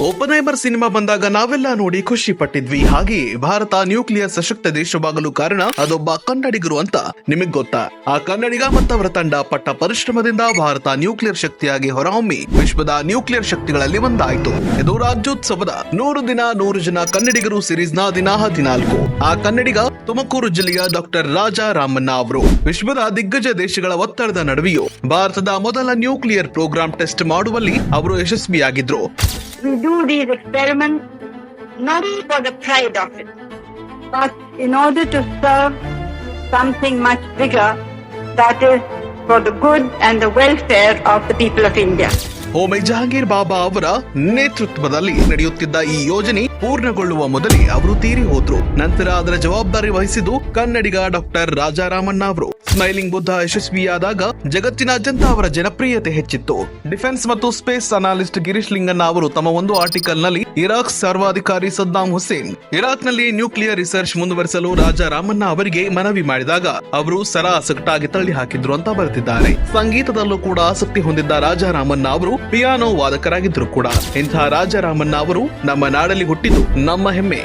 Oppenheimer cinema ಬಂದಾಗ ನಾವೆಲ್ಲ ನೋಡಿ ಖುಷಿ ಪಟ್ಟಿದ್ವಿ. ಹಾಗೆಯೇ ಭಾರತ ನ್ಯೂಕ್ಲಿಯರ್ ಸಶಕ್ತ ದೇಶವಾಗಲು ಕಾರಣ ಅದೊಬ್ಬ ಕನ್ನಡಿಗರು ಅಂತ ನಿಮಗ್ ಗೊತ್ತಾ? ಆ ಕನ್ನಡಿಗ ಮತ್ತವರ ತಂಡ ಪಟ್ಟ ಪರಿಶ್ರಮದಿಂದ ಭಾರತ ನ್ಯೂಕ್ಲಿಯರ್ ಶಕ್ತಿಯಾಗಿ ಹೊರಹೊಮ್ಮಿ ವಿಶ್ವದ ನ್ಯೂಕ್ಲಿಯರ್ ಶಕ್ತಿಗಳಲ್ಲಿ ಒಂದಾಯಿತು. ಇದು ರಾಜ್ಯೋತ್ಸವದ 100 ದಿನ 100 ಜನ ಕನ್ನಡಿಗರು ಸಿರೀಸ್ ನ ದಿನ 14. ಆ ಕನ್ನಡಿಗ ತುಮಕೂರು ಜಿಲ್ಲೆಯ ಡಾಕ್ಟರ್ ರಾಜಾ ರಾಮಣ್ಣ ಅವರು. ವಿಶ್ವದ ದಿಗ್ಗಜ ದೇಶಗಳ ಒತ್ತಡದ ನಡುವೆಯೂ ಭಾರತದ ಮೊದಲ ನ್ಯೂಕ್ಲಿಯರ್ ಪ್ರೋಗ್ರಾಂ ಟೆಸ್ಟ್ ಮಾಡುವಲ್ಲಿ ಅವರು ಯಶಸ್ವಿಯಾಗಿದ್ರು. We do these experiments not for the pride of it, but in order to serve something much bigger, that is for the good and the welfare of the people of India. Homi Jahangir ಬಾಬಾ ಅವರ ನೇತೃತ್ವದಲ್ಲಿ ನಡೆಯುತ್ತಿದ್ದ ಈ ಯೋಜನೆ ಪೂರ್ಣಗೊಳ್ಳುವ ಮೊದಲೇ ಅವರು ತೀರಿ ಹೋದ್ರು. ನಂತರ ಅದರ ಜವಾಬ್ದಾರಿ ವಹಿಸಿದ್ದು ಕನ್ನಡಿಗ ಡಾಕ್ಟರ್ ರಾಜಾರಾಮಣ್ಣ ಅವರು. ಸ್ಮೈಲಿಂಗ್ ಬುದ್ಧ ಯಶಸ್ವಿಯಾದಾಗ ಜಗತ್ತಿನಾದ್ಯಂತ ಅವರ ಜನಪ್ರಿಯತೆ ಹೆಚ್ಚಿತ್ತು. ಡಿಫೆನ್ಸ್ ಮತ್ತು ಸ್ಪೇಸ್ ಅನಾಲಿಸ್ಟ್ ಗಿರೀಶ್ ಲಿಂಗಣ್ಣ ಅವರು ತಮ್ಮ ಒಂದು ಆರ್ಟಿಕಲ್ ನಲ್ಲಿ ಇರಾಕ್ ಸರ್ವಾಧಿಕಾರಿ ಸದ್ದಾಂ ಹುಸೇನ್ ಇರಾಕ್ ನಲ್ಲಿ ನ್ಯೂಕ್ಲಿಯರ್ ರಿಸರ್ಚ್ ಮುಂದುವರಿಸಲು ರಾಜಾರಾಮಣ್ಣ ಅವರಿಗೆ ಮನವಿ ಮಾಡಿದಾಗ ಅವರು ಸರಾಸಗಟಾಗಿ ತಳ್ಳಿ ಹಾಕಿದ್ರು ಅಂತ ಬರೆದಿದ್ದಾರೆ. ಸಂಗೀತದಲ್ಲೂ ಕೂಡ ಆಸಕ್ತಿ ಹೊಂದಿದ್ದ ರಾಜಾರಾಮಣ್ಣ ಅವರು ಪಿಯಾನೋ ವಾದಕರಾಗಿದ್ರು ಕೂಡ. ಇಂಥ ರಾಜಾರಾಮಣ್ಣ ಅವರು ನಮ್ಮ ನಾಡಲ್ಲಿ ಹುಟ್ಟಿದ್ದು ನಮ್ಮ ಹೆಮ್ಮೆ.